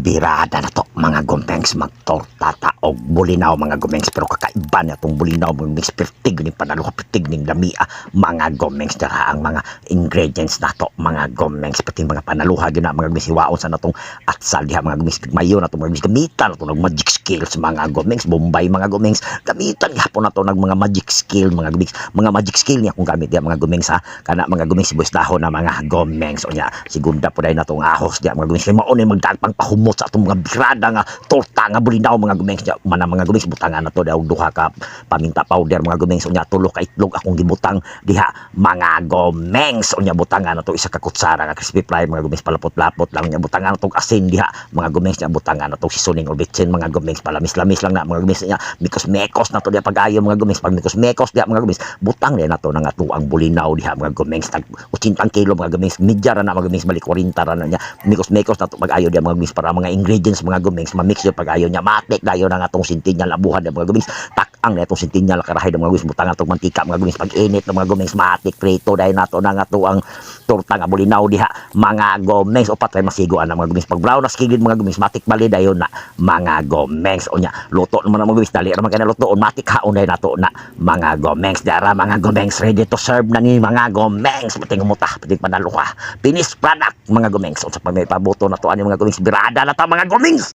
Birada na to mga gumengs, magtorta og bulinaw mga gumengs, pero kakaiba na tong bulinaw mga gumengs, pertig ni panalo pertig ning lamia mga gumengs. Dara ang mga ingredients na to mga gumengs, pati mga panaluha gyud na mga gumengs, hiwaon sa natong atsal diha mga gumengs, mayo na to mga gumengs, gamitan na to ng magic skills mga gumengs, bombay mga gumengs, gamitan gihapon na to ng mga magic skill mga gumengs, mga magic skill niya kung gamit diha mga gumengs ha, kana mga gumengs sibuyas dahon na mga gumengs. O nya segunda po dai na tong ahos diha mga gumengs, kay mao ni magdagpang pahumot sa atong mga birada nga torta nga bulinaw mga gumengs. Mana mga gumengs, butangan na to daw duha ka paminta powder mga gumengs, unya tulo ka itlog akong gibutang diha mga gumengs. Unya butangan na to isa ka kutsara nga crispy fry mga gumengs, palapot-lapot lang nya butangan na tong asin diha mga gumengs, nya butangan na tong seasoning or bitsin mga gumengs, palamis-lamis lang na mga gumengs. Nya mikos-mekos na to diha pag-ayo mga gumengs, pag mikos-mekos diha mga gumengs, butang na to nga tuang bulinaw diha mga gumengs, tag 80 kilo mga gumengs, midya ra na mga gumengs, balik 40 ra na nya mikos-mekos na to pag-ayo diha mga gumengs, para mga ingredients mga gumengs ma-mix yun pag-ayo nya, matik dayon na nga tong sintinyal labuhan ng mga gumengs, takang na itong sintinyal karahay ng mga gumengs, butang atong mantika mga gumengs, pag-init ng mga gumengs, matik prito dahil nato na nga to ang torta nga bulinaw diha mga gumengs. Upat kay masiguan ng mga gumengs, pag brown na skigid mga gumengs, matik bali dayon na mga gumengs. O nya luto naman ang mga gumengs, dali ra man kay lutoon, matik haon dahil nato na mga gumengs. Dara mga gumengs, ready to serve na ni mga gumengs, pating umutah pating panaluha, finished product mga gumengs. O sa pag may pabuto na to ani mga gumengs, birada na ta mga gumengs.